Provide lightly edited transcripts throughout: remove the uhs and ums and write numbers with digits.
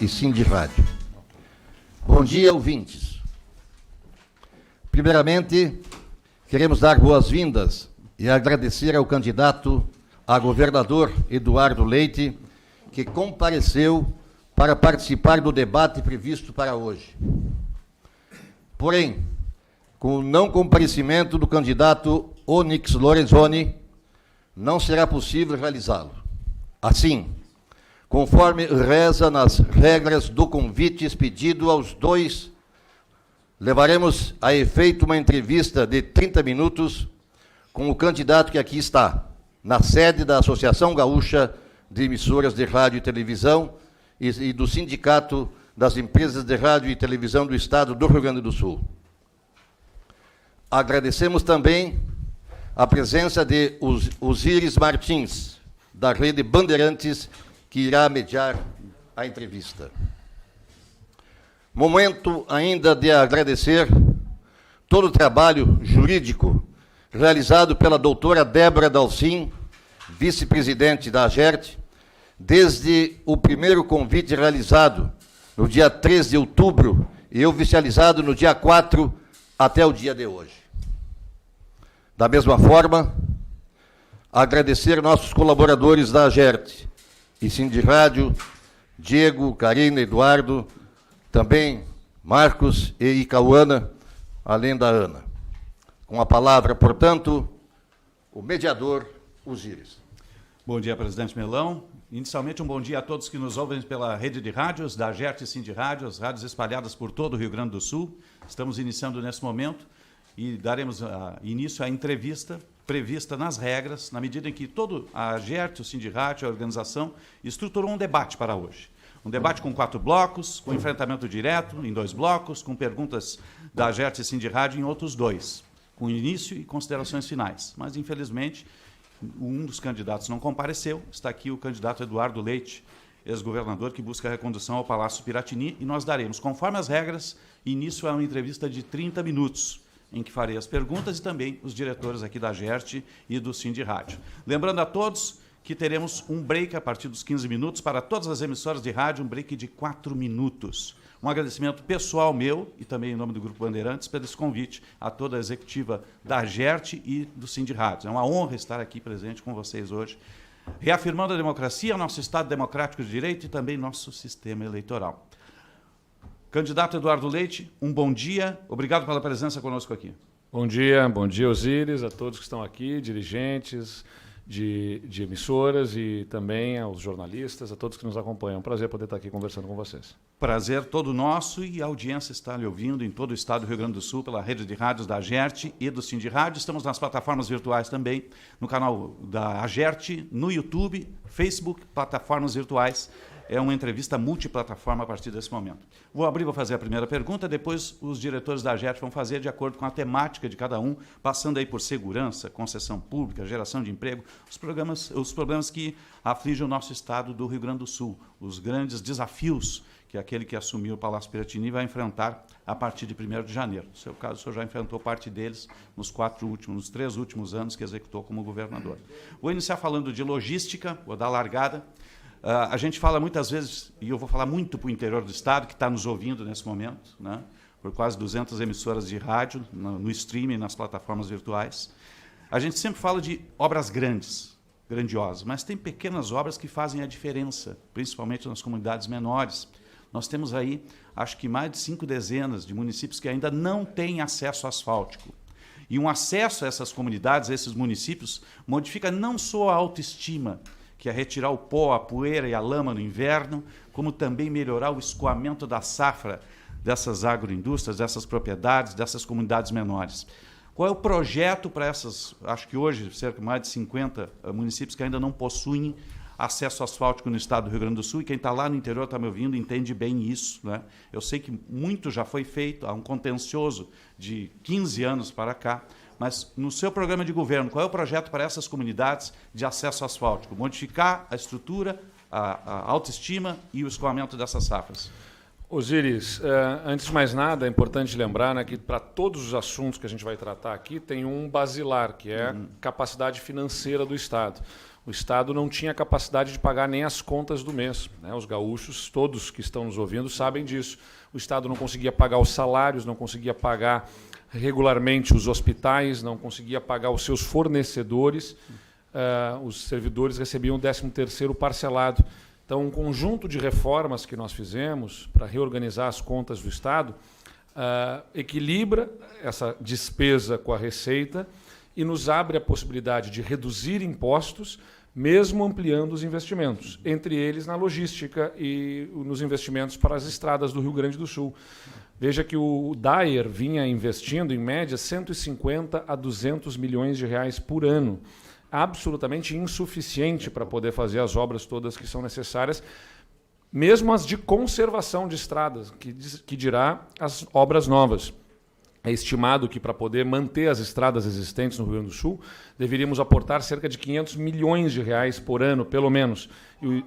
e Sindirádio. Bom dia, ouvintes. Primeiramente, queremos dar boas-vindas e agradecer ao candidato a governador Eduardo Leite, que compareceu para participar do debate previsto para hoje. Porém, com o não comparecimento do candidato Onyx Lorenzoni, não será possível realizá-lo. Assim, conforme reza nas regras do convite expedido aos dois, levaremos a efeito uma entrevista de 30 minutos com o candidato que aqui está, na sede da Associação Gaúcha de Emissoras de Rádio e Televisão e do Sindicato das Empresas de Rádio e Televisão do Estado do Rio Grande do Sul. Agradecemos também a presença de Osíris Martins, da Rede Bandeirantes, que irá mediar a entrevista. Momento ainda de agradecer todo o trabalho jurídico realizado pela doutora Débora Dalcin, vice-presidente da AGERT, desde o primeiro convite realizado no dia 3 de outubro e oficializado no dia 4 até o dia de hoje. Da mesma forma, agradecer nossos colaboradores da AGERT e Sindirádio, Diego, Karina, Eduardo, também Marcos e Icauana, além da Ana. Com a palavra, portanto, o mediador Osíris. Bom dia, presidente Melão. Inicialmente, um bom dia a todos que nos ouvem pela rede de rádios, da AGERT e Sindirádio, as rádios espalhadas por todo o Rio Grande do Sul. Estamos iniciando nesse momento e daremos início à entrevista prevista nas regras, na medida em que toda a AGERT, o Sindirádio, a organização, estruturou um debate para hoje. Um debate com 4 blocos, com enfrentamento direto em 2 blocos, com perguntas da AGERT e Sindirádio em outros 2, com início e considerações finais. Mas, infelizmente, um dos candidatos não compareceu. Está aqui o candidato Eduardo Leite, ex-governador, que busca a recondução ao Palácio Piratini, e nós daremos, conforme as regras, início a uma entrevista de 30 minutos, em que farei as perguntas e também os diretores aqui da AGERT e do Sindirádio. Lembrando a todos que teremos um break a partir dos 15 minutos para todas as emissoras de rádio, um break de 4 minutos. Um agradecimento pessoal meu e também em nome do Grupo Bandeirantes pelo esse convite a toda a executiva da AGERT e do Sindirádio. É uma honra estar aqui presente com vocês hoje, reafirmando a democracia, nosso Estado democrático de direito e também nosso sistema eleitoral. Candidato Eduardo Leite, um bom dia. Obrigado pela presença conosco aqui. Bom dia, Osíris, a todos que estão aqui, dirigentes de emissoras e também aos jornalistas, a todos que nos acompanham. É um prazer poder estar aqui conversando com vocês. Prazer todo nosso e a audiência está lhe ouvindo em todo o estado do Rio Grande do Sul pela rede de rádios da AGERT e do Sindirádio. Estamos nas plataformas virtuais também, no canal da AGERT, no YouTube, Facebook, plataformas virtuais. É uma entrevista multiplataforma a partir desse momento. Vou fazer a primeira pergunta, depois os diretores da AGERT vão fazer de acordo com a temática de cada um, passando aí por segurança, concessão pública, geração de emprego, os problemas que afligem o nosso estado do Rio Grande do Sul, os grandes desafios que aquele que assumiu o Palácio Piratini vai enfrentar a partir de 1º de janeiro. No seu caso, o senhor já enfrentou parte deles nos 3 últimos anos que executou como governador. Vou iniciar falando de logística, vou dar largada. A gente fala muitas vezes, e eu vou falar muito para o interior do estado, que está nos ouvindo nesse momento, né, por quase 200 emissoras de rádio, no streaming, nas plataformas virtuais. A gente sempre fala de obras grandiosas, mas tem pequenas obras que fazem a diferença, principalmente nas comunidades menores. Nós temos aí, acho que mais de 5 dezenas de municípios que ainda não têm acesso asfáltico. E um acesso a essas comunidades, a esses municípios, modifica não só a autoestima, que é retirar o pó, a poeira e a lama no inverno, como também melhorar o escoamento da safra dessas agroindústrias, dessas propriedades, dessas comunidades menores. Qual é o projeto para essas, acho que hoje, cerca de mais de 50 municípios que ainda não possuem acesso asfáltico no estado do Rio Grande do Sul, e quem está lá no interior está me ouvindo entende bem isso, né? Eu sei que muito já foi feito, há um contencioso de 15 anos para cá, mas no seu programa de governo, qual é o projeto para essas comunidades de acesso asfáltico? Modificar a estrutura, a autoestima e o escoamento dessas safras. Osíris, antes de mais nada, é importante lembrar, né, que para todos os assuntos que a gente vai tratar aqui, tem um basilar, que é capacidade financeira do Estado. o Estado não tinha capacidade de pagar nem as contas do mês, né? Os gaúchos, todos que estão nos ouvindo, sabem disso. O Estado não conseguia pagar os salários, não conseguia pagar regularmente os hospitais, não conseguia pagar os seus fornecedores, os servidores recebiam o 13º parcelado. Então, um conjunto de reformas que nós fizemos para reorganizar as contas do Estado equilibra essa despesa com a receita e nos abre a possibilidade de reduzir impostos, mesmo ampliando os investimentos, entre eles na logística e nos investimentos para as estradas do Rio Grande do Sul. Veja que o DAER vinha investindo, em média, 150 a 200 milhões de reais por ano. Absolutamente insuficiente para poder fazer as obras todas que são necessárias, mesmo as de conservação de estradas, que dirá as obras novas. É estimado que, para poder manter as estradas existentes no Rio Grande do Sul, deveríamos aportar cerca de 500 milhões de reais por ano, pelo menos.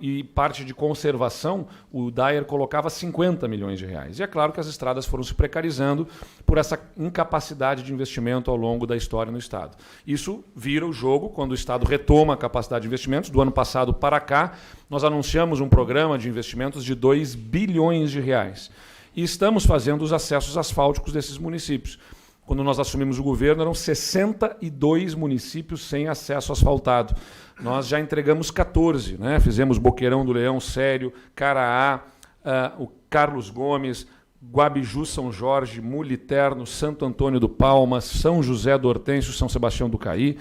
E parte de conservação, o DAER colocava 50 milhões de reais. E é claro que as estradas foram se precarizando por essa incapacidade de investimento ao longo da história no Estado. Isso vira o jogo quando o Estado retoma a capacidade de investimentos. Do ano passado para cá, nós anunciamos um programa de investimentos de 2 bilhões de reais. E estamos fazendo os acessos asfálticos desses municípios. Quando nós assumimos o governo, eram 62 municípios sem acesso asfaltado. Nós já entregamos 14, né? Fizemos Boqueirão do Leão, Sério, Caraá, o Carlos Gomes, Guabiju, São Jorge, Muliterno, Santo Antônio do Palma, São José do Hortêncio, São Sebastião do Caí,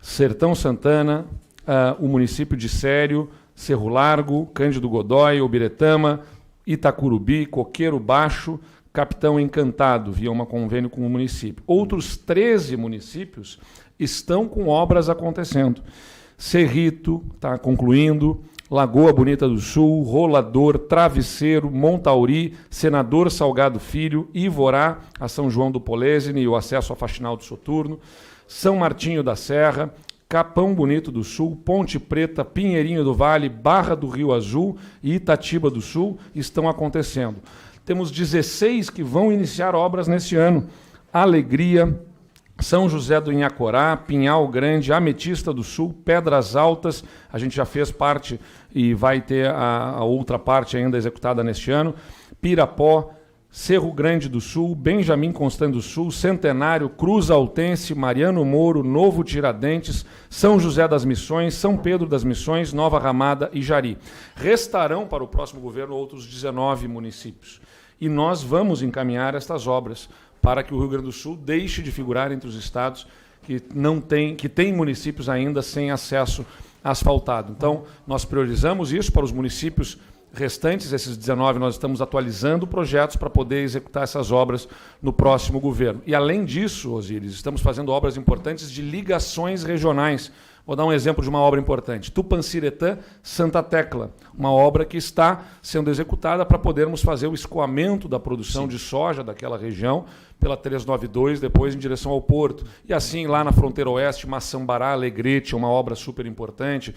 Sertão Santana, o município de Sério, Cerro Largo, Cândido Godói, Ubiretama, Itacurubi, Coqueiro Baixo, Capitão Encantado, via um convênio com o município. Outros 13 municípios estão com obras acontecendo. Cerrito está concluindo, Lagoa Bonita do Sul, Rolador, Travesseiro, Montauri, Senador Salgado Filho, Ivorá, a São João do Polesine e o acesso a Faxinal do Soturno, São Martinho da Serra, Capão Bonito do Sul, Ponte Preta, Pinheirinho do Vale, Barra do Rio Azul e Itatiba do Sul estão acontecendo. Temos 16 que vão iniciar obras neste ano. Alegria, São José do Inhacorá, Pinhal Grande, Ametista do Sul, Pedras Altas, a gente já fez parte e vai ter a outra parte ainda executada neste ano, Pirapó, Cerro Grande do Sul, Benjamin Constant do Sul, Centenário, Cruz Altense, Mariano Moro, Novo Tiradentes, São José das Missões, São Pedro das Missões, Nova Ramada e Jari. Restarão para o próximo governo outros 19 municípios. E nós vamos encaminhar estas obras para que o Rio Grande do Sul deixe de figurar entre os estados que têm municípios ainda sem acesso asfaltado. Então, nós priorizamos isso para os municípios restantes, esses 19, nós estamos atualizando projetos para poder executar essas obras no próximo governo. E, além disso, Osíris, estamos fazendo obras importantes de ligações regionais. Vou dar um exemplo de uma obra importante. Tupanciretã, Santa Tecla, uma obra que está sendo executada para podermos fazer o escoamento da produção de soja daquela região pela 392, depois em direção ao porto. E assim, lá na fronteira oeste, Maçambará, Alegrete, uma obra super importante.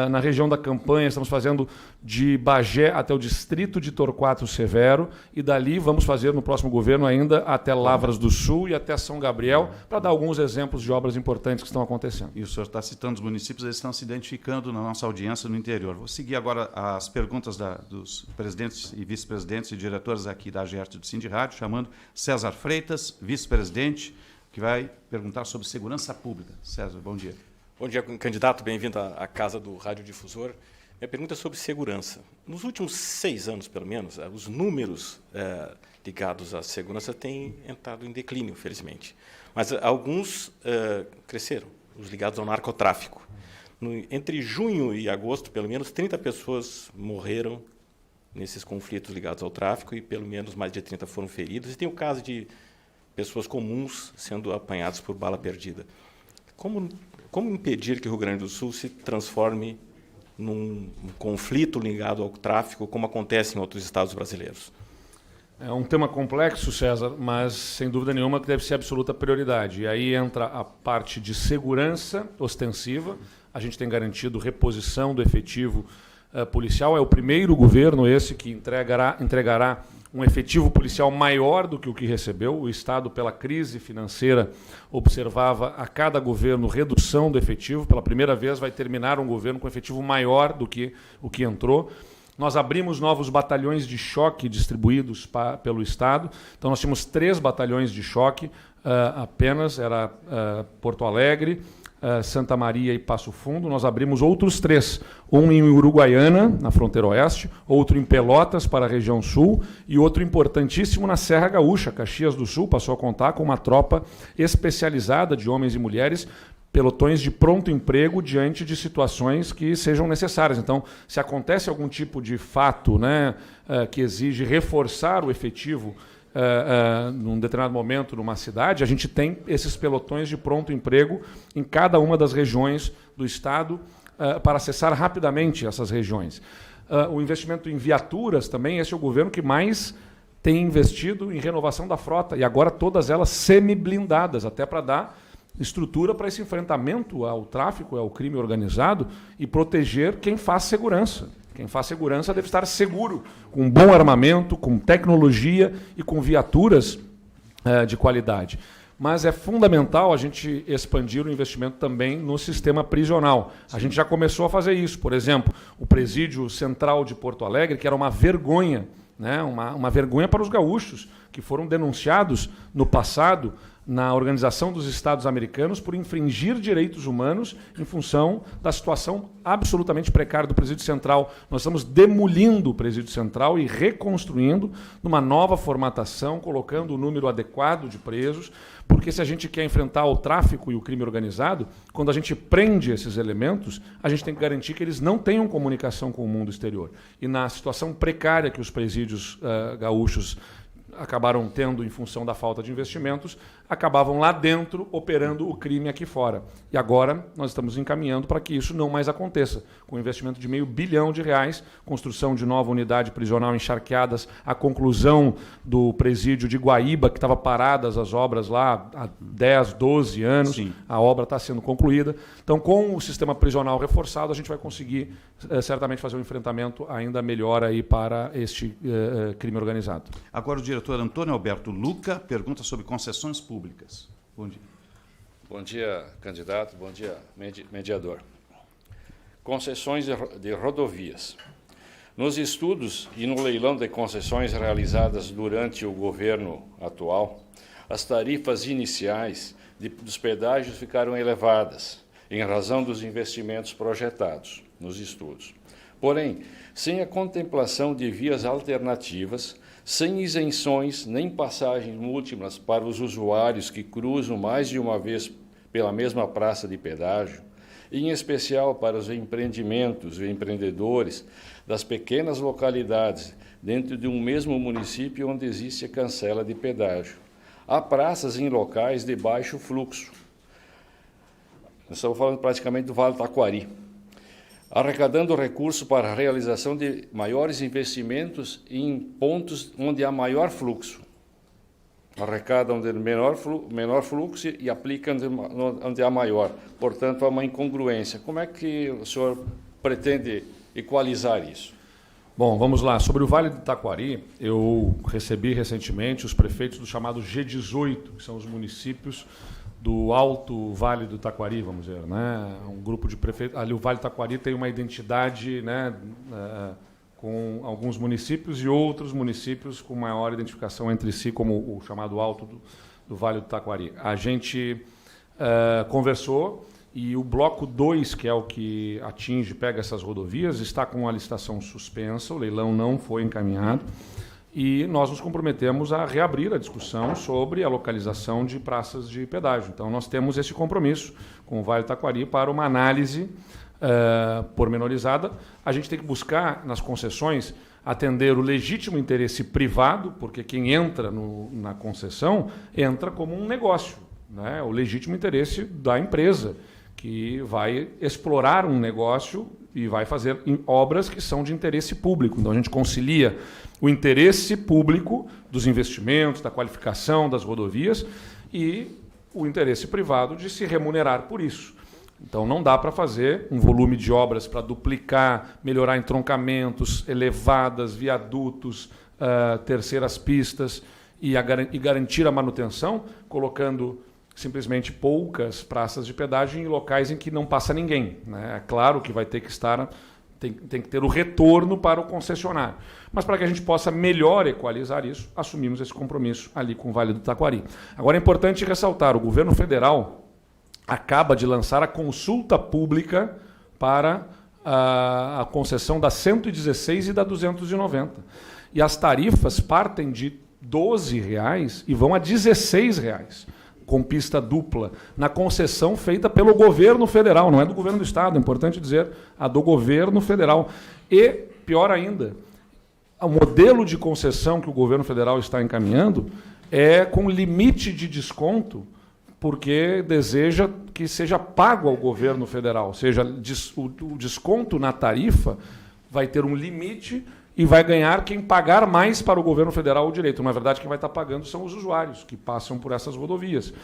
Na região da Campanha, estamos fazendo de Bagé até o distrito de Torquato Severo, e dali vamos fazer no próximo governo ainda até Lavras do Sul e até São Gabriel, para dar alguns exemplos de obras importantes que estão acontecendo. E o senhor está citando os municípios, eles estão se identificando na nossa audiência no interior. Vou seguir agora as perguntas dos presidentes e vice-presidentes e diretores aqui da AGERT do Sindirádio, chamando César Freitas, vice-presidente, que vai perguntar sobre segurança pública. César, bom dia. Bom dia, candidato. Bem-vindo à casa do Radiodifusor. Minha pergunta é sobre segurança. Nos últimos 6 anos, pelo menos, os números ligados à segurança têm entrado em declínio, felizmente. Mas alguns cresceram, os ligados ao narcotráfico. Entre junho e agosto, pelo menos 30 pessoas morreram nesses conflitos ligados ao tráfico e pelo menos mais de 30 foram feridas. E tem o caso de pessoas comuns sendo apanhadas por bala perdida. Como impedir que o Rio Grande do Sul se transforme num conflito ligado ao tráfico, como acontece em outros estados brasileiros? É um tema complexo, César, mas sem dúvida nenhuma que deve ser absoluta prioridade. E aí entra a parte de segurança ostensiva. A gente tem garantido reposição do efetivo policial. É o primeiro governo esse que entregará um efetivo policial maior do que o que recebeu. O Estado, pela crise financeira, observava a cada governo redução do efetivo. Pela primeira vez vai terminar um governo com efetivo maior do que o que entrou. Nós abrimos novos batalhões de choque distribuídos pelo Estado. Então, nós tínhamos 3 batalhões de choque apenas, era Porto Alegre, Santa Maria e Passo Fundo. Nós abrimos outros 3, um em Uruguaiana, na fronteira oeste, outro em Pelotas, para a região sul, e outro importantíssimo na Serra Gaúcha. Caxias do Sul passou a contar com uma tropa especializada de homens e mulheres, pelotões de pronto emprego diante de situações que sejam necessárias. Então, se acontece algum tipo de fato, né, que exige reforçar o efetivo num determinado momento numa cidade, a gente tem esses pelotões de pronto emprego em cada uma das regiões do Estado para acessar rapidamente essas regiões. O investimento em viaturas também, esse é o governo que mais tem investido em renovação da frota, e agora todas elas semi-blindadas, até para dar estrutura para esse enfrentamento ao tráfico, ao crime organizado, e proteger quem faz segurança. Quem faz segurança deve estar seguro, com bom armamento, com tecnologia e com viaturas de qualidade. Mas é fundamental a gente expandir o investimento também no sistema prisional. A gente já começou a fazer isso. Por exemplo, o Presídio Central de Porto Alegre, que era uma vergonha, né? Uma vergonha para os gaúchos, que foram denunciados no passado na Organização dos Estados Americanos por infringir direitos humanos em função da situação absolutamente precária do Presídio Central. Nós estamos demolindo o Presídio Central e reconstruindo numa nova formatação, colocando o número adequado de presos, porque se a gente quer enfrentar o tráfico e o crime organizado, quando a gente prende esses elementos, a gente tem que garantir que eles não tenham comunicação com o mundo exterior. E na situação precária que os presídios gaúchos acabaram tendo em função da falta de investimentos, acabavam lá dentro operando o crime aqui fora. E agora nós estamos encaminhando para que isso não mais aconteça, com um investimento de R$500 bilhão, construção de nova unidade prisional em Charqueadas, a conclusão do presídio de Guaíba, que estava paradas as obras lá há 10, 12 anos. Sim. A obra está sendo concluída. Então, com o sistema prisional reforçado, a gente vai conseguir certamente fazer um enfrentamento ainda melhor aí para este crime organizado. Agora o diretor Antônio Alberto Luca pergunta sobre concessões públicas. Bom dia. Bom dia, candidato. Bom dia, mediador. Concessões de rodovias. Nos estudos e no leilão de concessões realizadas durante o governo atual, as tarifas iniciais dos pedágios ficaram elevadas, em razão dos investimentos projetados nos estudos. Porém, sem a contemplação de vias alternativas, sem isenções nem passagens múltiplas para os usuários que cruzam mais de uma vez pela mesma praça de pedágio, e em especial para os empreendimentos e empreendedores das pequenas localidades dentro de um mesmo município onde existe a cancela de pedágio. Há praças em locais de baixo fluxo. Nós estamos falando praticamente do Vale do Taquari, arrecadando recursos para a realização de maiores investimentos em pontos onde há maior fluxo. Arrecadam onde menor fluxo e aplicam onde há maior. Portanto, há uma incongruência. Como é que o senhor pretende equalizar isso? Bom, vamos lá. Sobre o Vale do Taquari, eu recebi recentemente os prefeitos do chamado G18, que são os municípios do Alto Vale do Taquari, vamos dizer, né? Um grupo de prefeitos. Ali o Vale do Taquari tem uma identidade, né, com alguns municípios e outros municípios com maior identificação entre si, como o chamado Alto do Vale do Taquari. A gente conversou e o bloco 2, que é o que pega essas rodovias, está com a licitação suspensa, o leilão não foi encaminhado. E nós nos comprometemos a reabrir a discussão sobre a localização de praças de pedágio. Então, nós temos esse compromisso com o Vale do Taquari para uma análise pormenorizada. A gente tem que buscar, nas concessões, atender o legítimo interesse privado, porque quem entra na concessão entra como um negócio, né? O legítimo interesse da empresa, que vai explorar um negócio e vai fazer obras que são de interesse público. Então, a gente concilia o interesse público dos investimentos, da qualificação das rodovias e o interesse privado de se remunerar por isso. Então não dá para fazer um volume de obras para duplicar, melhorar entroncamentos, elevadas, viadutos, terceiras pistas e garantir a manutenção, colocando simplesmente poucas praças de pedágio em locais em que não passa ninguém, né? É claro que vai ter que tem que ter o retorno para o concessionário. Mas para que a gente possa melhor equalizar isso, assumimos esse compromisso ali com o Vale do Taquari. Agora é importante ressaltar, o governo federal acaba de lançar a consulta pública para a concessão da 116 e da 290. E as tarifas partem de R$ 12 e vão a R$ 16, com pista dupla, na concessão feita pelo governo federal, não é do governo do estado, é importante dizer, a do governo federal. E, pior ainda, o modelo de concessão que o governo federal está encaminhando é com limite de desconto, porque deseja que seja pago ao governo federal, ou seja, o desconto na tarifa vai ter um limite e vai ganhar quem pagar mais para o governo federal o direito. Na verdade, quem vai estar pagando são os usuários que passam por essas rodovias.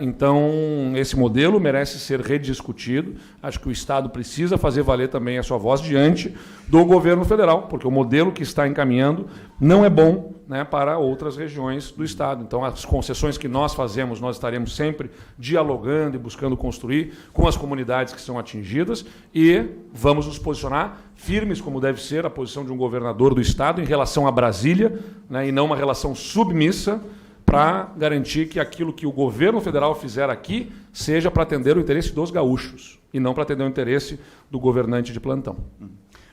Então, esse modelo merece ser rediscutido. Acho que o Estado precisa fazer valer também a sua voz diante do governo federal, porque o modelo que está encaminhando não é bom, né, para outras regiões do Estado. Então, as concessões que nós fazemos, nós estaremos sempre dialogando e buscando construir com as comunidades que são atingidas e vamos nos posicionar firmes, como deve ser a posição de um governador do Estado em relação a Brasília, né, e não uma relação submissa, para garantir que aquilo que o governo federal fizer aqui seja para atender o interesse dos gaúchos e não para atender o interesse do governante de plantão.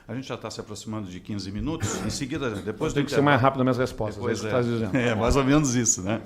A gente já está se aproximando de 15 minutos. Em seguida, depois tem que ser mais rápido nas minhas respostas. Depois, é isso que você está dizendo. É mais ou menos isso, né?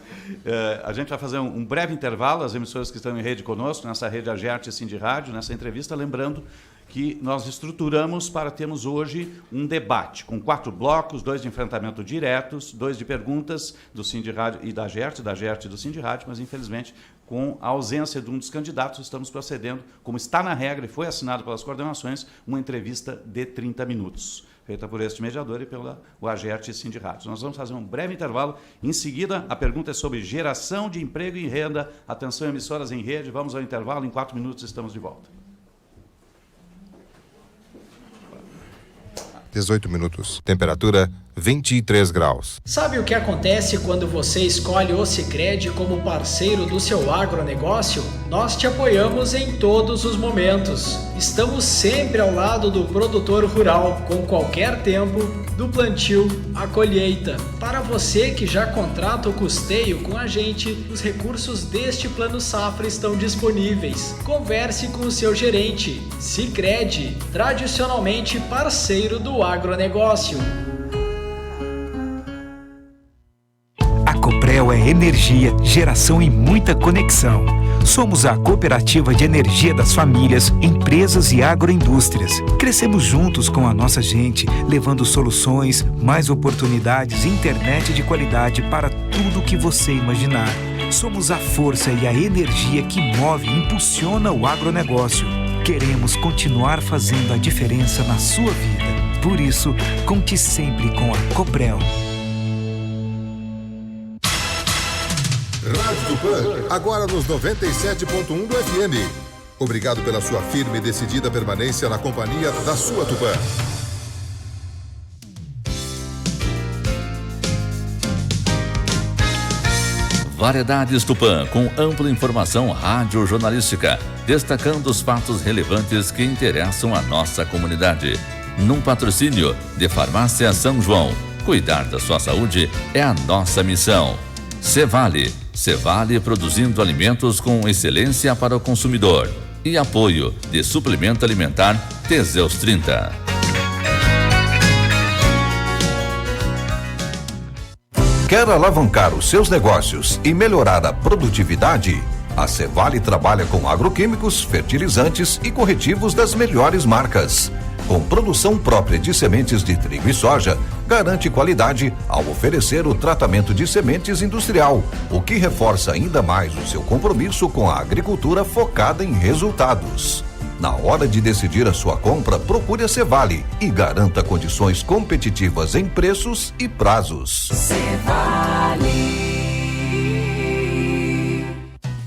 A gente vai fazer um breve intervalo, as emissoras que estão em rede conosco, nessa rede Agerte e Cindy Rádio, nessa entrevista, lembrando que nós estruturamos para termos hoje um debate com 4 blocos, 2 de enfrentamento diretos, 2 de perguntas do Cindy Rádio e da Agerte e do Cindy Rádio, mas infelizmente com a ausência de um dos candidatos, estamos procedendo, como está na regra e foi assinado pelas coordenações, uma entrevista de 30 minutos, feita por este mediador e pela Agerte e Cindy Rádio. Nós vamos fazer um breve intervalo. Em seguida, a pergunta é sobre geração de emprego e renda. Atenção, emissoras em rede, vamos ao intervalo. Em 4 minutos estamos de volta. 18 minutos. Temperatura 23 graus. Sabe o que acontece quando você escolhe o Sicredi como parceiro do seu agronegócio? Nós te apoiamos em todos os momentos. Estamos sempre ao lado do produtor rural, com qualquer tempo, do plantio à colheita. Para você que já contrata o custeio com a gente, os recursos deste Plano Safra estão disponíveis. Converse com o seu gerente. Sicredi, tradicionalmente parceiro do agronegócio. A Coprel é energia, geração e muita conexão. Somos a cooperativa de energia das famílias, empresas e agroindústrias. Crescemos juntos com a nossa gente, levando soluções, mais oportunidades e internet de qualidade para tudo que você imaginar. Somos a força e a energia que move e impulsiona o agronegócio. Queremos continuar fazendo a diferença na sua vida. Por isso, conte sempre com a Coprel. Rádio Tupã, agora nos 97.1 do FM. Obrigado pela sua firme e decidida permanência na companhia da sua Tupã. Variedades Tupã, com ampla informação rádio-jornalística, destacando os fatos relevantes que interessam a nossa comunidade. Num patrocínio de Farmácia São João. Cuidar da sua saúde é a nossa missão. Cevale produzindo alimentos com excelência para o consumidor. E apoio de suplemento alimentar Teseus 30. Quer alavancar os seus negócios e melhorar a produtividade? A Cevale trabalha com agroquímicos, fertilizantes e corretivos das melhores marcas. Com produção própria de sementes de trigo e soja, garante qualidade ao oferecer o tratamento de sementes industrial, o que reforça ainda mais o seu compromisso com a agricultura focada em resultados. Na hora de decidir a sua compra, procure a Cevale e garanta condições competitivas em preços e prazos. Cevale.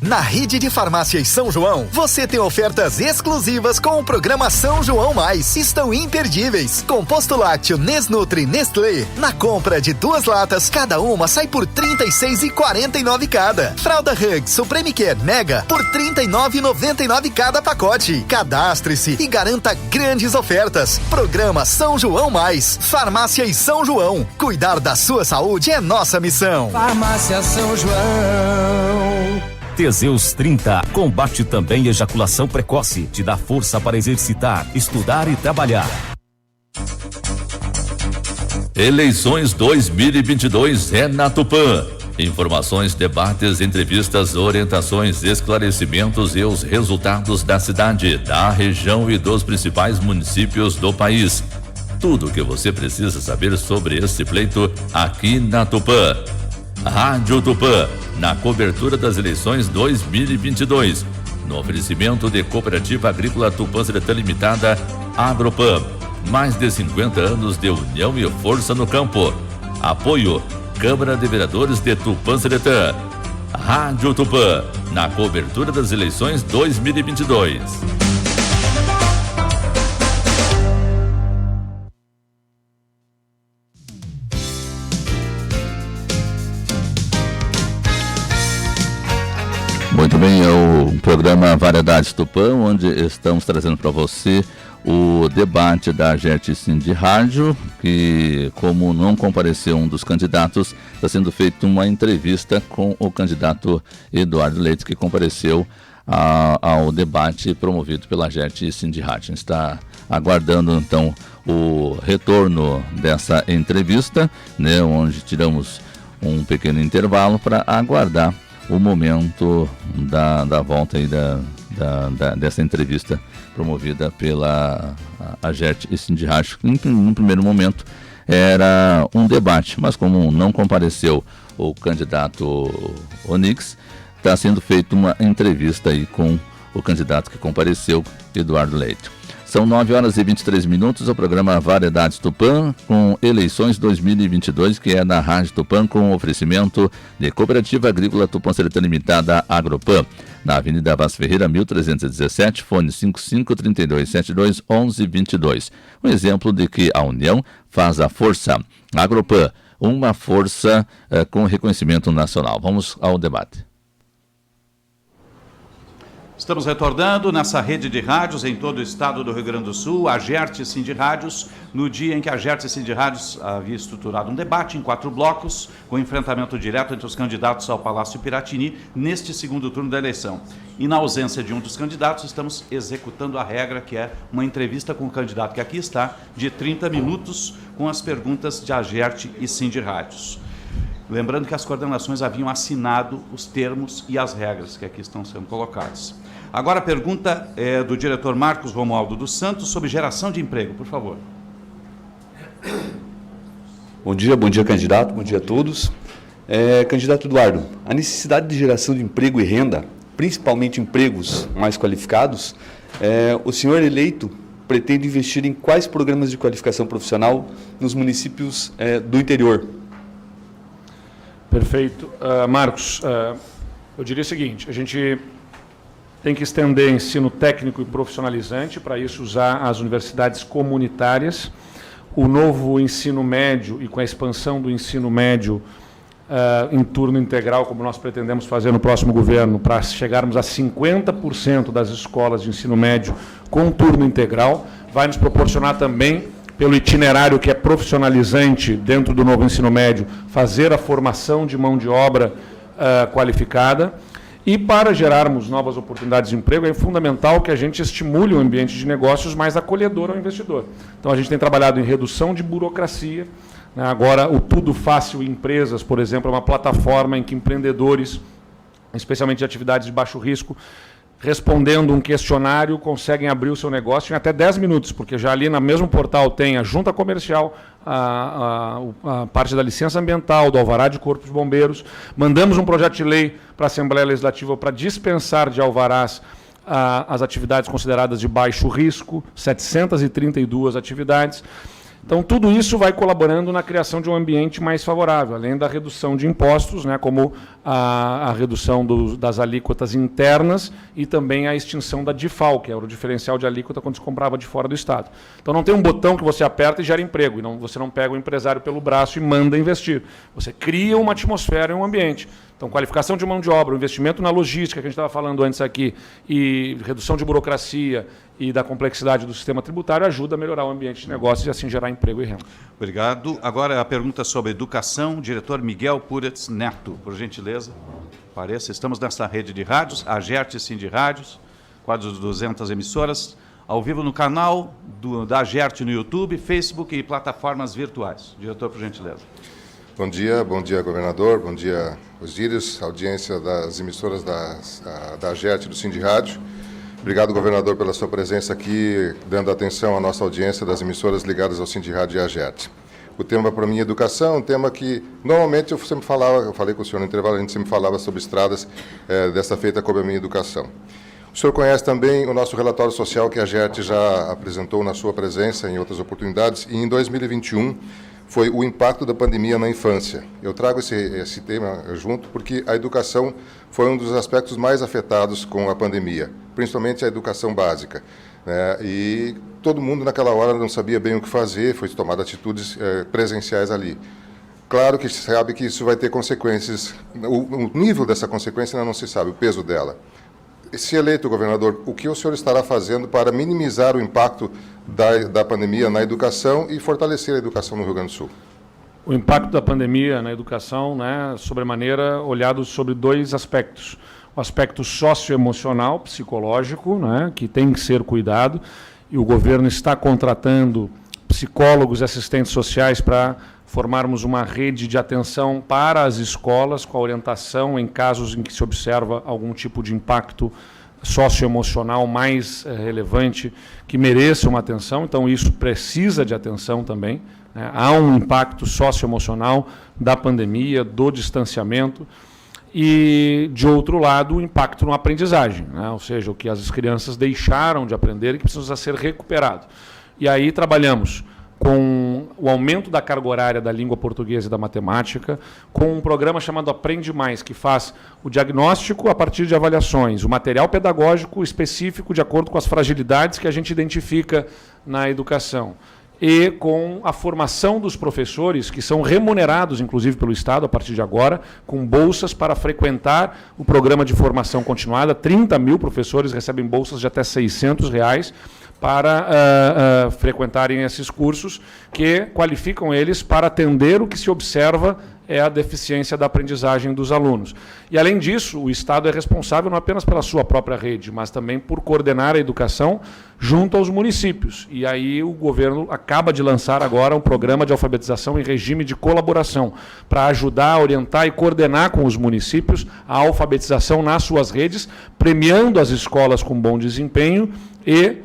Na rede de farmácias São João, você tem ofertas exclusivas com o programa São João Mais. Estão imperdíveis. Composto lácteo Nesnutri Nestlé. Na compra de 2 latas, cada uma sai por R$ 36,49 cada. Fralda Hug Supreme Care Mega por R$ 39,99 cada pacote. Cadastre-se e garanta grandes ofertas. Programa São João Mais. Farmácias São João. Cuidar da sua saúde é nossa missão. Farmácia São João. Teseus 30 combate também ejaculação precoce, te dá força para exercitar, estudar e trabalhar. Eleições 2022 é na Tupã. Informações, debates, entrevistas, orientações, esclarecimentos e os resultados da cidade, da região e dos principais municípios do país. Tudo o que você precisa saber sobre este pleito aqui na Tupã. Rádio Tupã, na cobertura das eleições 2022. No oferecimento de Cooperativa Agrícola Tupã Seretã Limitada, Agropan. Mais de 50 anos de união e força no campo. Apoio, Câmara de Vereadores de Tupã Seretã. Rádio Tupã, na cobertura das eleições 2022. Muito bem, é o programa Variedades Tupã, onde estamos trazendo para você o debate da AGERT Cindy Rádio, que, como não compareceu um dos candidatos, está sendo feita uma entrevista com o candidato Eduardo Leite, que compareceu ao debate promovido pela AGERT Cindy Rádio. A gente está aguardando, então, o retorno dessa entrevista, né, onde tiramos um pequeno intervalo para aguardar o momento da volta aí dessa entrevista promovida pela AGERT e Cindy Rádio. No primeiro momento era um debate, mas como não compareceu o candidato Onix, está sendo feita uma entrevista aí com o candidato que compareceu, Eduardo Leite. São 9h23, o programa Variedades Tupã, com eleições 2022, que é na Rádio Tupã, com oferecimento de Cooperativa Agrícola Tupã Seretã Limitada, Agropan, na Avenida Vaz Ferreira, 1317, fone 5532721122. Um exemplo de que a união faz a força. Agropan, uma força com reconhecimento nacional. Vamos ao debate. Estamos retornando nessa rede de rádios em todo o estado do Rio Grande do Sul, a AGERT e Cindy Rádios, no dia em que a AGERT e Cindy Rádios havia estruturado um debate em 4 blocos, com enfrentamento direto entre os candidatos ao Palácio Piratini, neste segundo turno da eleição. E na ausência de um dos candidatos, estamos executando a regra, que é uma entrevista com o candidato que aqui está, de 30 minutos, com as perguntas de AGERT e Cindy Rádios. Lembrando que as coordenações haviam assinado os termos e as regras que aqui estão sendo colocados. Agora a pergunta é do diretor Marcos Romualdo dos Santos sobre geração de emprego, por favor. Bom dia candidato, bom dia a todos. Candidato Eduardo, a necessidade de geração de emprego e renda, principalmente empregos mais qualificados, o senhor eleito pretende investir em quais programas de qualificação profissional nos municípios do interior? Perfeito. Marcos, eu diria o seguinte, a gente tem que estender ensino técnico e profissionalizante, para isso usar as universidades comunitárias, o novo ensino médio e com a expansão do ensino médio em turno integral, como nós pretendemos fazer no próximo governo, para chegarmos a 50% das escolas de ensino médio com turno integral, vai nos proporcionar também, pelo itinerário que é profissionalizante dentro do novo ensino médio, fazer a formação de mão de obra qualificada. E para gerarmos novas oportunidades de emprego, é fundamental que a gente estimule um ambiente de negócios mais acolhedor ao investidor. Então, a gente tem trabalhado em redução de burocracia. Agora, o Tudo Fácil Empresas, por exemplo, é uma plataforma em que empreendedores, especialmente de atividades de baixo risco, respondendo um questionário, conseguem abrir o seu negócio em até 10 minutos, porque já ali no mesmo portal tem a junta comercial, a parte da licença ambiental, do alvará de corpo de bombeiros. Mandamos um projeto de lei para a Assembleia Legislativa para dispensar de alvarás as atividades consideradas de baixo risco, 732 atividades. Então, tudo isso vai colaborando na criação de um ambiente mais favorável, além da redução de impostos, né, como a redução das alíquotas internas e também a extinção da DIFAL, que era o diferencial de alíquota quando se comprava de fora do Estado. Então, não tem um botão que você aperta e gera emprego, e você não pega o empresário pelo braço e manda investir. Você cria uma atmosfera e um ambiente. Então, qualificação de mão de obra, investimento na logística, que a gente estava falando antes aqui, e redução de burocracia e da complexidade do sistema tributário ajuda a melhorar o ambiente de negócios e assim gerar emprego e renda. Obrigado. Agora a pergunta sobre educação, diretor Miguel Puretz Neto, por gentileza. Apareça. Estamos nesta rede de rádios, a AGERT Cindy Rádios, quase 200 emissoras, ao vivo no canal da AGERT no YouTube, Facebook e plataformas virtuais. Diretor, por gentileza. Bom dia, governador, bom dia, Osíris, audiência das emissoras da AGERT e do Cindy Rádio. Obrigado, governador, pela sua presença aqui, dando atenção à nossa audiência das emissoras ligadas ao Cindy Rádio e à AGERT. O tema para mim é educação, um tema que normalmente eu falei com o senhor no intervalo, a gente sempre falava sobre estradas, desta feita como a minha educação. O senhor conhece também o nosso relatório social que a AGERT já apresentou na sua presença em outras oportunidades, e em 2021 foi o impacto da pandemia na infância. Eu trago esse tema junto porque a educação foi um dos aspectos mais afetados com a pandemia, principalmente a educação básica, né? E todo mundo naquela hora não sabia bem o que fazer, foi tomada atitudes presenciais ali. Claro que se sabe que isso vai ter consequências, o nível dessa consequência ainda não se sabe, o peso dela. Se eleito governador, o que o senhor estará fazendo para minimizar o impacto da pandemia na educação e fortalecer a educação no Rio Grande do Sul? O impacto da pandemia na educação, né, sobremaneira, olhado sobre dois aspectos. O aspecto socioemocional, psicológico, né, que tem que ser cuidado, e o governo está contratando psicólogos e assistentes sociais para formarmos uma rede de atenção para as escolas, com a orientação em casos em que se observa algum tipo de impacto socioemocional mais relevante, que mereça uma atenção. Então, isso precisa de atenção também, né? Há um impacto socioemocional da pandemia, do distanciamento, e, de outro lado, o impacto na aprendizagem, né? Ou seja, o que as crianças deixaram de aprender e que precisa ser recuperado. E aí trabalhamos com o aumento da carga horária da língua portuguesa e da matemática, com um programa chamado Aprende Mais, que faz o diagnóstico a partir de avaliações, o material pedagógico específico de acordo com as fragilidades que a gente identifica na educação, e com a formação dos professores, que são remunerados, inclusive, pelo Estado, a partir de agora, com bolsas para frequentar o programa de formação continuada. 30 mil professores recebem bolsas de até R$600 para frequentarem esses cursos, que qualificam eles para atender o que se observa é a deficiência da aprendizagem dos alunos. E, além disso, o Estado é responsável não apenas pela sua própria rede, mas também por coordenar a educação junto aos municípios. E aí o governo acaba de lançar agora um programa de alfabetização em regime de colaboração, para ajudar, orientar e coordenar com os municípios a alfabetização nas suas redes, premiando as escolas com bom desempenho e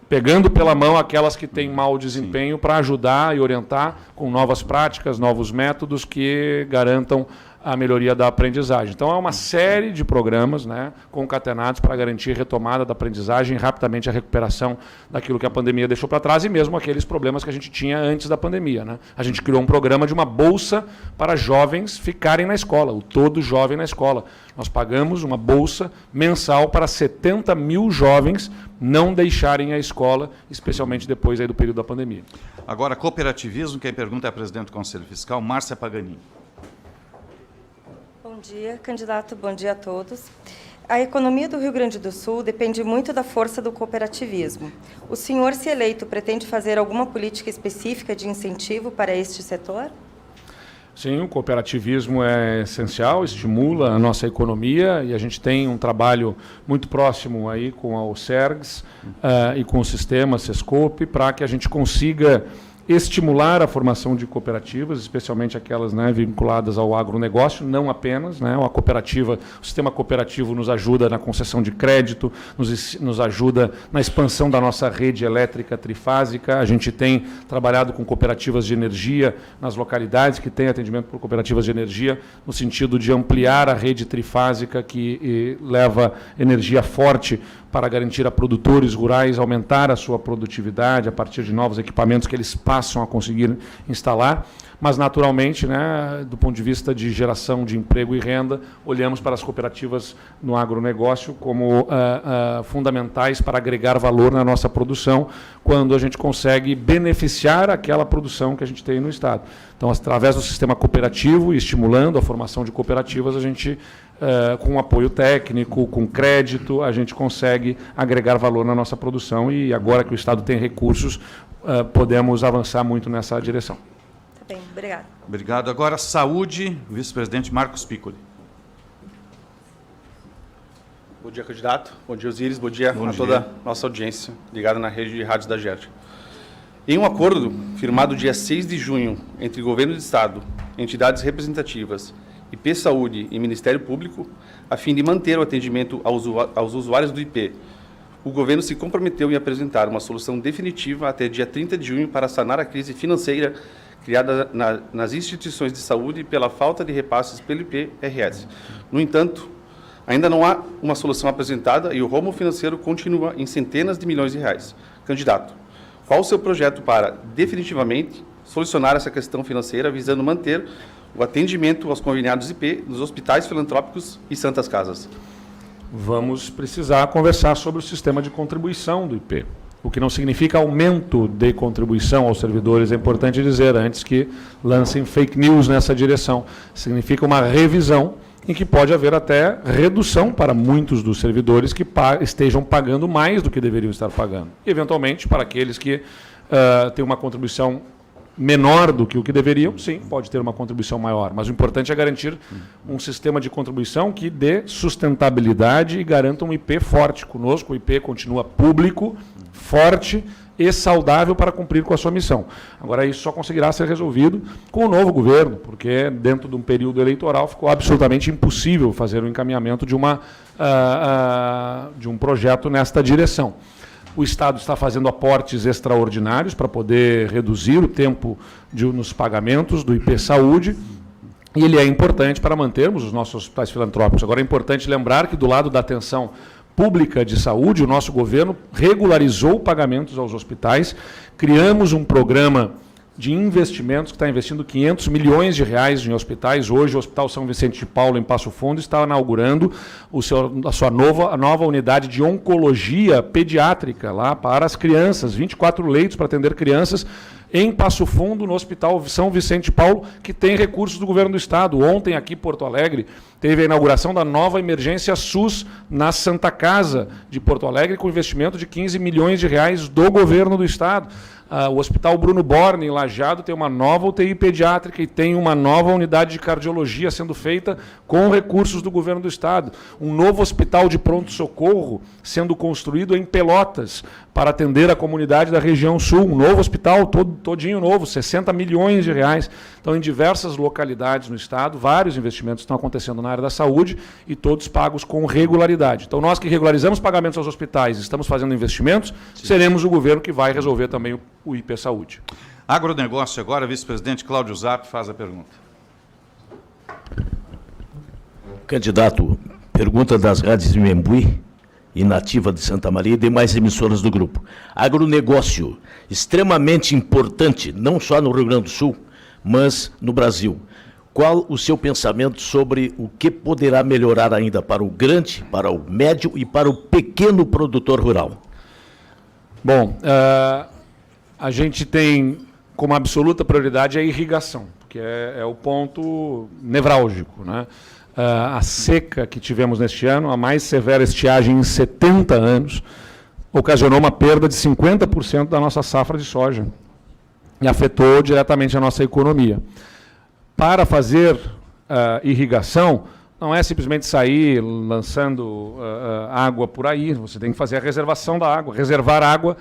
pegando pela mão aquelas que têm mau desempenho, para ajudar e orientar com novas práticas, novos métodos que garantam a melhoria da aprendizagem. Então, é uma série de programas, né, concatenados para garantir retomada da aprendizagem e rapidamente a recuperação daquilo que a pandemia deixou para trás, e mesmo aqueles problemas que a gente tinha antes da pandemia, né? A gente criou um programa de uma bolsa para jovens ficarem na escola, o Todo Jovem na Escola. Nós pagamos uma bolsa mensal para 70 mil jovens não deixarem a escola, especialmente depois aí do período da pandemia. Agora, cooperativismo, quem pergunta é a presidente do Conselho Fiscal, Márcia Paganini. Bom dia, candidato, bom dia a todos. A economia do Rio Grande do Sul depende muito da força do cooperativismo. O senhor, se eleito, pretende fazer alguma política específica de incentivo para este setor? Sim, o cooperativismo é essencial, estimula a nossa economia, e a gente tem um trabalho muito próximo aí com a OCERGS e com o sistema Sescope, para que a gente consiga estimular a formação de cooperativas, especialmente aquelas, né, vinculadas ao agronegócio, não apenas, né, a cooperativa, o sistema cooperativo nos ajuda na concessão de crédito, nos ajuda na expansão da nossa rede elétrica trifásica. A gente tem trabalhado com cooperativas de energia nas localidades que têm atendimento por cooperativas de energia, no sentido de ampliar a rede trifásica que leva energia forte para garantir a produtores rurais aumentar a sua produtividade a partir de novos equipamentos que eles pagam passam a conseguir instalar, mas naturalmente, né, do ponto de vista de geração de emprego e renda, olhamos para as cooperativas no agronegócio como fundamentais para agregar valor na nossa produção, quando a gente consegue beneficiar aquela produção que a gente tem no Estado. Então, através do sistema cooperativo e estimulando a formação de cooperativas, a gente, com apoio técnico, com crédito, a gente consegue agregar valor na nossa produção e agora que o Estado tem recursos, podemos avançar muito nessa direção. Bem, obrigada. Obrigado. Agora, saúde, vice-presidente Marcos Piccoli. Bom dia, candidato. Bom dia, Osíris. Bom dia a toda a nossa audiência ligada na rede de rádios da GERT. Em um acordo firmado dia 6 de junho entre Governo do Estado, entidades representativas, IP Saúde e Ministério Público, a fim de manter o atendimento aos usuários do IP, o governo se comprometeu em apresentar uma solução definitiva até dia 30 de junho para sanar a crise financeira criada nas instituições de saúde pela falta de repasses pelo IPRS. No entanto, ainda não há uma solução apresentada e o rombo financeiro continua em centenas de milhões de reais. Candidato, qual o seu projeto para, definitivamente, solucionar essa questão financeira, visando manter o atendimento aos conveniados IP nos hospitais filantrópicos e santas casas? Vamos precisar conversar sobre o sistema de contribuição do IP. O que não significa aumento de contribuição aos servidores, é importante dizer, antes que lancem fake news nessa direção. Significa uma revisão em que pode haver até redução para muitos dos servidores que estejam pagando mais do que deveriam estar pagando. E, eventualmente, para aqueles que têm uma contribuição menor do que o que deveriam, sim, pode ter uma contribuição maior. Mas o importante é garantir um sistema de contribuição que dê sustentabilidade e garanta um IP forte. Conosco, o IP continua público, forte e saudável para cumprir com a sua missão. Agora, isso só conseguirá ser resolvido com o novo governo, porque dentro de um período eleitoral ficou absolutamente impossível fazer o encaminhamento de um projeto nesta direção. O Estado está fazendo aportes extraordinários para poder reduzir o tempo nos pagamentos do IP Saúde, e ele é importante para mantermos os nossos hospitais filantrópicos. Agora, é importante lembrar que, do lado da atenção pública de saúde, o nosso governo regularizou pagamentos aos hospitais, criamos um programa de investimentos que está investindo 500 milhões de reais em hospitais. Hoje, o Hospital São Vicente de Paulo, em Passo Fundo, está inaugurando a nova unidade de oncologia pediátrica lá para as crianças, 24 leitos para atender crianças em Passo Fundo, no Hospital São Vicente de Paulo, que tem recursos do Governo do Estado. Ontem, aqui em Porto Alegre, teve a inauguração da nova emergência SUS na Santa Casa de Porto Alegre, com investimento de 15 milhões de reais do Governo do Estado. O Hospital Bruno Borne, em Lajeado, tem uma nova UTI pediátrica e tem uma nova unidade de cardiologia sendo feita com recursos do Governo do Estado. Um novo hospital de pronto-socorro sendo construído em Pelotas para atender a comunidade da região sul. Um novo hospital, todinho novo, 60 milhões de reais. Então, em diversas localidades no Estado, vários investimentos estão acontecendo na área da saúde e todos pagos com regularidade. Então, nós que regularizamos pagamentos aos hospitais, estamos fazendo investimentos, seremos o governo que vai resolver também o IP Saúde. Agronegócio agora, vice-presidente Cláudio Zapp faz a pergunta. Candidato, pergunta das rádios de Membuí e Nativa de Santa Maria e demais emissoras do grupo. Agronegócio, extremamente importante, não só no Rio Grande do Sul, mas no Brasil. Qual o seu pensamento sobre o que poderá melhorar ainda para o grande, para o médio e para o pequeno produtor rural? Bom, a gente tem como absoluta prioridade a irrigação, porque é o ponto nevrálgico, né? A seca que tivemos neste ano, a mais severa estiagem em 70 anos, ocasionou uma perda de 50% da nossa safra de soja e afetou diretamente a nossa economia. Para fazer irrigação, não é simplesmente sair lançando água por aí, você tem que fazer a reservação da água. Reservar água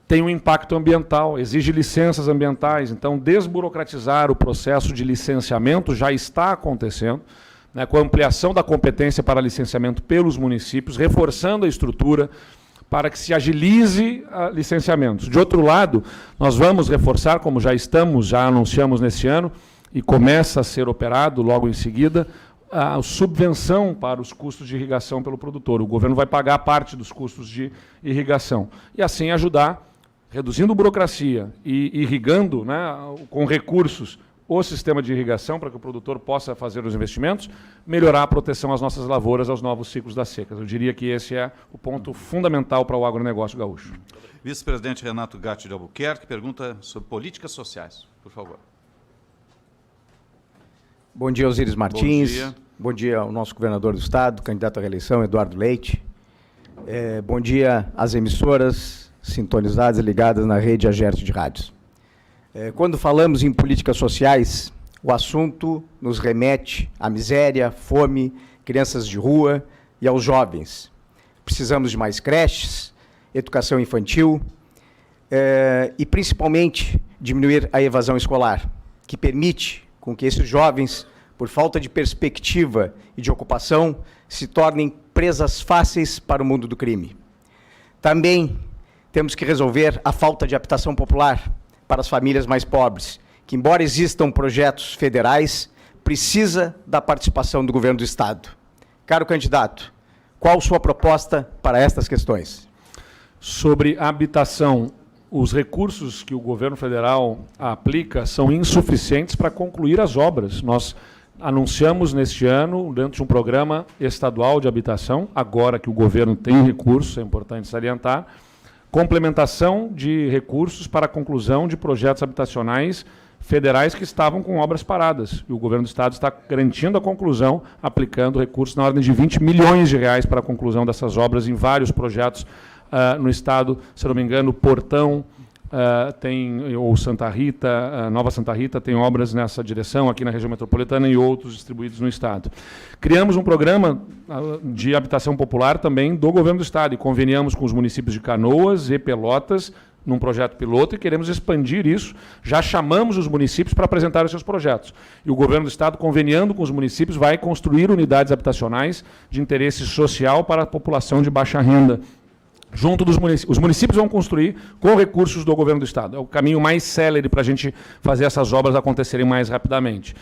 tem um impacto ambiental, exige licenças ambientais. Então, desburocratizar o processo de licenciamento já está acontecendo, né, com a ampliação da competência para licenciamento pelos municípios, reforçando a estrutura para que se agilize licenciamentos. De outro lado, nós vamos reforçar, como já anunciamos nesse ano, e começa a ser operado logo em seguida, a subvenção para os custos de irrigação pelo produtor. O governo vai pagar parte dos custos de irrigação e assim ajudar reduzindo burocracia e irrigando, né, com recursos o sistema de irrigação para que o produtor possa fazer os investimentos, melhorar a proteção às nossas lavouras, aos novos ciclos das secas. Eu diria que esse é o ponto fundamental para o agronegócio gaúcho. Vice-presidente Renato Gatti de Albuquerque pergunta sobre políticas sociais, por favor. Bom dia, Osíris Martins. Bom dia. Bom dia ao nosso governador do Estado, candidato à reeleição, Eduardo Leite. Bom dia às emissoras sintonizadas e ligadas na rede Agerte de rádios. Quando falamos em políticas sociais, o assunto nos remete à miséria, fome, crianças de rua e aos jovens. Precisamos de mais creches, educação infantil e, principalmente, diminuir a evasão escolar, que permite com que esses jovens, por falta de perspectiva e de ocupação, se tornem presas fáceis para o mundo do crime. Também temos que resolver a falta de habitação popular para as famílias mais pobres, que, embora existam projetos federais, precisa da participação do governo do Estado. Caro candidato, qual sua proposta para estas questões? Sobre a habitação, os recursos que o governo federal aplica são insuficientes para concluir as obras. Nós anunciamos neste ano, dentro de um programa estadual de habitação, agora que o governo tem recursos, é importante salientar, complementação de recursos para a conclusão de projetos habitacionais federais que estavam com obras paradas. E o governo do Estado está garantindo a conclusão, aplicando recursos na ordem de 20 milhões de reais para a conclusão dessas obras em vários projetos no Estado. Se não me engano, Portão, ou Santa Rita, Nova Santa Rita, tem obras nessa direção aqui na região metropolitana e outros distribuídos no Estado. Criamos um programa de habitação popular também do governo do Estado e conveniamos com os municípios de Canoas e Pelotas num projeto piloto e queremos expandir isso. Já chamamos os municípios para apresentar os seus projetos. E o governo do Estado, conveniando com os municípios, vai construir unidades habitacionais de interesse social para a população de baixa renda, junto dos municípios. Os municípios vão construir com recursos do governo do Estado. É o caminho mais célere para a gente fazer essas obras acontecerem mais rapidamente.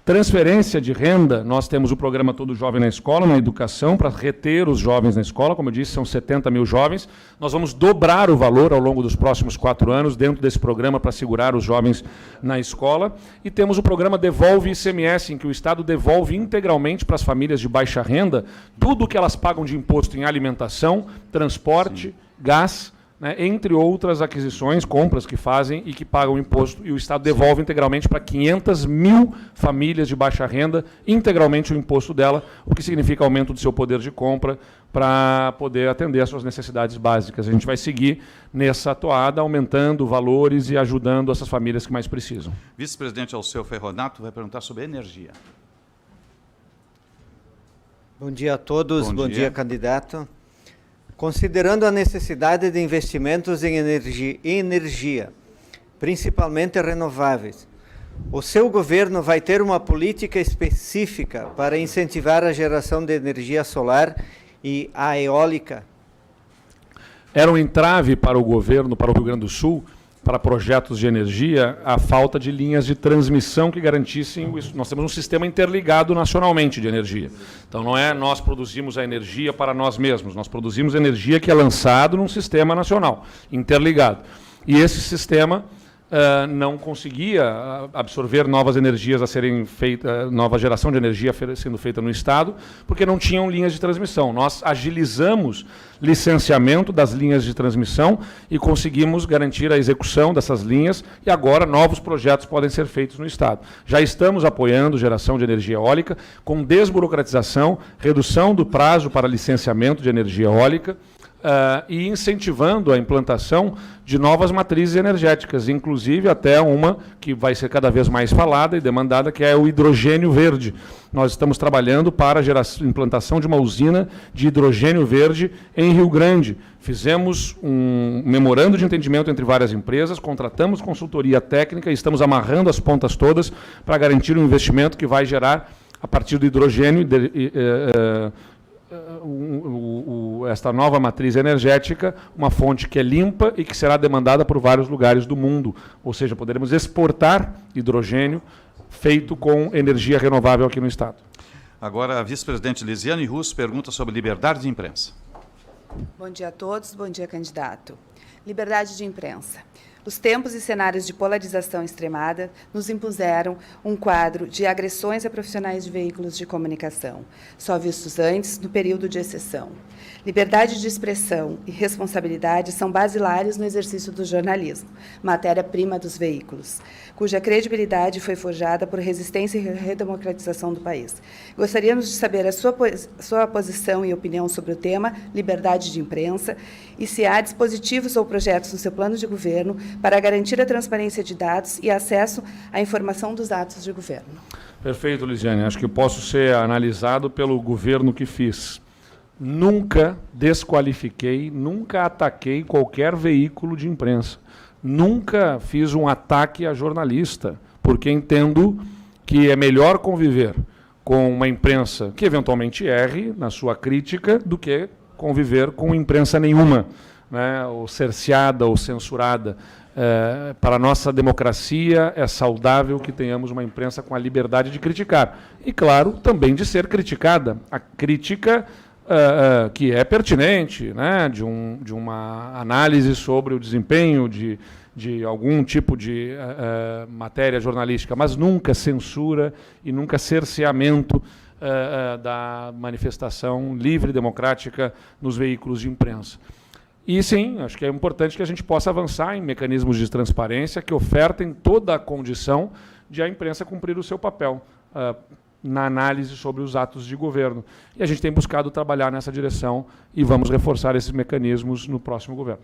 Transferência de renda, nós temos o programa Todo Jovem na Escola, na educação, para reter os jovens na escola. Como eu disse, são 70 mil jovens. Nós vamos dobrar o valor ao longo dos próximos 4 anos dentro desse programa para segurar os jovens na escola. E temos o programa Devolve ICMS, em que o Estado devolve integralmente para as famílias de baixa renda tudo o que elas pagam de imposto em alimentação, transporte, gás, né, entre outras aquisições, compras que fazem e que pagam imposto, e o Estado devolve integralmente para 500 mil famílias de baixa renda, integralmente o imposto dela, o que significa aumento do seu poder de compra para poder atender às suas necessidades básicas. A gente vai seguir nessa toada, aumentando valores e ajudando essas famílias que mais precisam. Vice-presidente Alceu Ferronato vai perguntar sobre energia. Bom dia a todos, bom dia candidato. Considerando a necessidade de investimentos em energia, principalmente renováveis, o seu governo vai ter uma política específica para incentivar a geração de energia solar e a eólica? Era um entrave para o governo, para o Rio Grande do Sul, para projetos de energia, a falta de linhas de transmissão que garantissem isso. Nós temos um sistema interligado nacionalmente de energia. Então, não é nós produzimos a energia para nós mesmos, nós produzimos energia que é lançado num sistema nacional, interligado. E esse sistema não conseguia absorver novas energias a serem feitas, nova geração de energia sendo feita no Estado, porque não tinham linhas de transmissão. Nós agilizamos licenciamento das linhas de transmissão e conseguimos garantir a execução dessas linhas, e agora novos projetos podem ser feitos no Estado. Já estamos apoiando geração de energia eólica, com desburocratização, redução do prazo para licenciamento de energia eólica, e incentivando a implantação de novas matrizes energéticas, inclusive até uma que vai ser cada vez mais falada e demandada, que é o hidrogênio verde. Nós estamos trabalhando para a implantação de uma usina de hidrogênio verde em Rio Grande. Fizemos um memorando de entendimento entre várias empresas, contratamos consultoria técnica e estamos amarrando as pontas todas para garantir um investimento que vai gerar, a partir do hidrogênio, esta nova matriz energética, uma fonte que é limpa e que será demandada por vários lugares do mundo. Ou seja, poderemos exportar hidrogênio feito com energia renovável aqui no Estado. Agora, a vice-presidente Lisiane Russo pergunta sobre liberdade de imprensa. Bom dia a todos, bom dia, candidato. Liberdade de imprensa. Os tempos e cenários de polarização extremada nos impuseram um quadro de agressões a profissionais de veículos de comunicação, só vistos antes no período de exceção. Liberdade de expressão e responsabilidade são basilares no exercício do jornalismo, matéria-prima dos veículos, cuja credibilidade foi forjada por resistência e redemocratização do país. Gostaríamos de saber a sua posição e opinião sobre o tema liberdade de imprensa e se há dispositivos ou projetos no seu plano de governo para garantir a transparência de dados e acesso à informação dos atos de governo. Perfeito, Lisiane. Acho que posso ser analisado pelo governo que fiz. Nunca desqualifiquei, nunca ataquei qualquer veículo de imprensa. Nunca fiz um ataque a jornalista, porque entendo que é melhor conviver com uma imprensa que eventualmente erre na sua crítica do que conviver com imprensa nenhuma, né, ou cerceada ou censurada. Para a nossa democracia é saudável que tenhamos uma imprensa com a liberdade de criticar. E, claro, também de ser criticada. A crítica que é pertinente, né, de uma análise sobre o desempenho de algum tipo de matéria jornalística, mas nunca censura e nunca cerceamento da manifestação livre e democrática nos veículos de imprensa. E sim, acho que é importante que a gente possa avançar em mecanismos de transparência que ofertem toda a condição de a imprensa cumprir o seu papel na análise sobre os atos de governo. E a gente tem buscado trabalhar nessa direção e vamos reforçar esses mecanismos no próximo governo.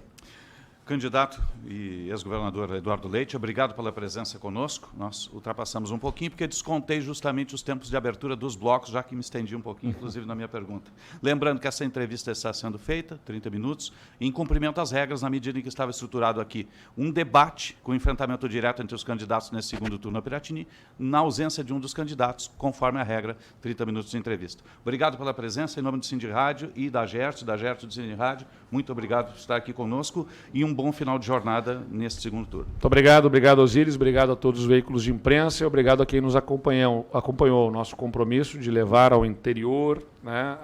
Candidato e ex-governador Eduardo Leite, obrigado pela presença conosco. Nós ultrapassamos um pouquinho, porque descontei justamente os tempos de abertura dos blocos, já que me estendi um pouquinho, inclusive, na minha pergunta. Lembrando que essa entrevista está sendo feita, 30 minutos, em cumprimento às regras, na medida em que estava estruturado aqui um debate com enfrentamento direto entre os candidatos nesse segundo turno a Piratini, na ausência de um dos candidatos, conforme a regra, 30 minutos de entrevista. Obrigado pela presença, em nome do Sindirádio e da GERT do Sindirádio. Muito obrigado por estar aqui conosco e um bom final de jornada neste segundo turno. Muito obrigado, Osíris, obrigado a todos os veículos de imprensa e obrigado a quem nos acompanhou o nosso compromisso de levar ao interior, né,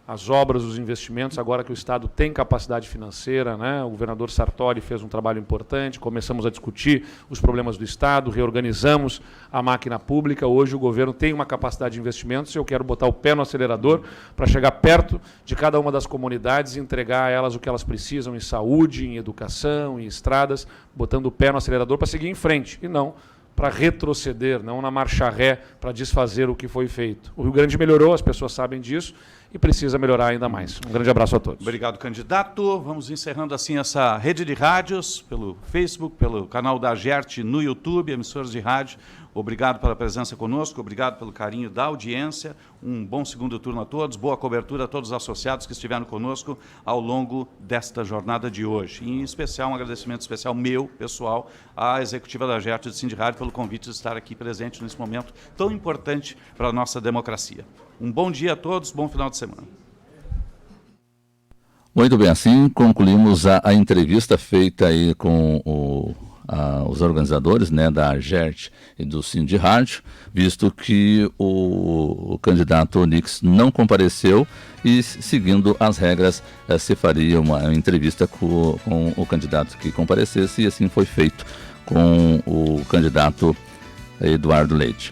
as obras, os investimentos, agora que o Estado tem capacidade financeira, né, o governador Sartori fez um trabalho importante, começamos a discutir os problemas do Estado, reorganizamos a máquina pública, hoje o governo tem uma capacidade de investimentos e eu quero botar o pé no acelerador para chegar perto de cada uma das comunidades e entregar a elas o que elas precisam em saúde, em educação, em estradas, botando o pé no acelerador para seguir em frente e não para retroceder, não na marcha ré para desfazer o que foi feito. O Rio Grande melhorou, as pessoas sabem disso, e precisa melhorar ainda mais. Um grande abraço a todos. Obrigado, candidato. Vamos encerrando assim essa rede de rádios, pelo Facebook, pelo canal da GERT no YouTube, emissoras de rádio. Obrigado pela presença conosco, obrigado pelo carinho da audiência. Um bom segundo turno a todos, boa cobertura a todos os associados que estiveram conosco ao longo desta jornada de hoje. E, em especial, um agradecimento especial meu, pessoal, à executiva da GERT do Sindirádio pelo convite de estar aqui presente nesse momento tão importante para a nossa democracia. Um bom dia a todos, bom final de semana. Muito bem, assim concluímos a entrevista feita aí com os organizadores, né, da GERT e do Sindirádio, visto que o candidato Onix não compareceu e, seguindo as regras, se faria uma entrevista com o candidato que comparecesse e assim foi feito com o candidato Eduardo Leite.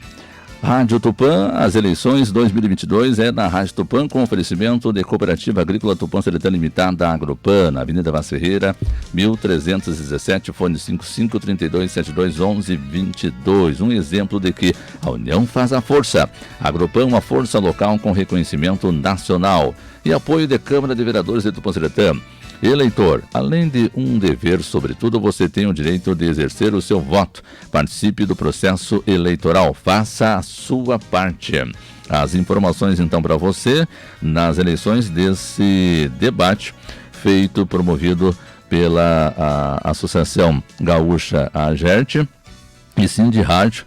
Rádio Tupã, as eleições 2022 é na Rádio Tupã com oferecimento de Cooperativa Agrícola Tupã Seletã Limitada Agropan, na Avenida Vaz Ferreira, 1317, fone 5532721122. Um exemplo de que a união faz a força. Agropan, uma força local com reconhecimento nacional. E apoio de Câmara de Vereadores de Tupã Seletã. Eleitor, além de um dever, sobretudo, você tem o direito de exercer o seu voto. Participe do processo eleitoral, faça a sua parte. As informações, então, para você, nas eleições desse debate promovido pela Associação Gaúcha, a GERT, e Sindirádio,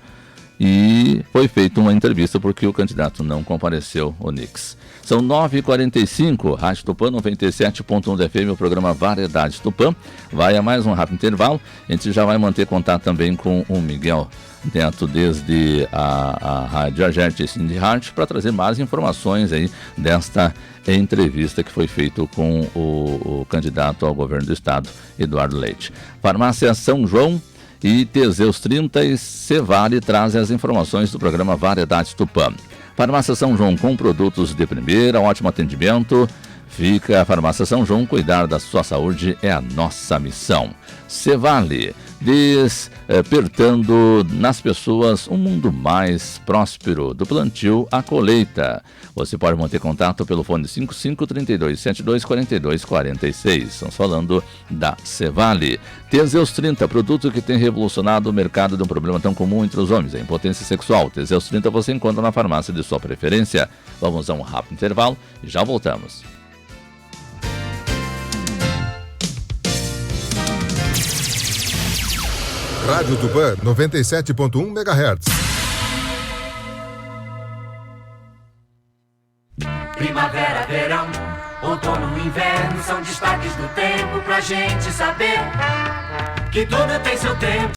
e foi feita uma entrevista porque o candidato não compareceu, o Nix. São 9h45, Rádio Tupã 97.1 FM, o programa Variedades Tupã. Vai a mais um rápido intervalo. A gente já vai manter contato também com o Miguel Neto desde a Rádio Agerte e Cindy Rádio para trazer mais informações aí desta entrevista que foi feita com o candidato ao governo do estado, Eduardo Leite. Farmácia São João e Teseus 30 e Cevale trazem as informações do programa Variedades Tupã. Farmácia São João com produtos de primeira, ótimo atendimento. Fica a Farmácia São João, cuidar da sua saúde é a nossa missão. Cevale, despertando nas pessoas um mundo mais próspero, do plantio à colheita. Você pode manter contato pelo fone 55-32-72-42-46. Estamos falando da Cevale. Teseus 30, produto que tem revolucionado o mercado de um problema tão comum entre os homens, a impotência sexual. Teseus 30 você encontra na farmácia de sua preferência. Vamos a um rápido intervalo e já voltamos. Rádio Tupã 97.1 MHz. Primavera, verão, outono, inverno são destaques do tempo pra gente saber que tudo tem seu tempo.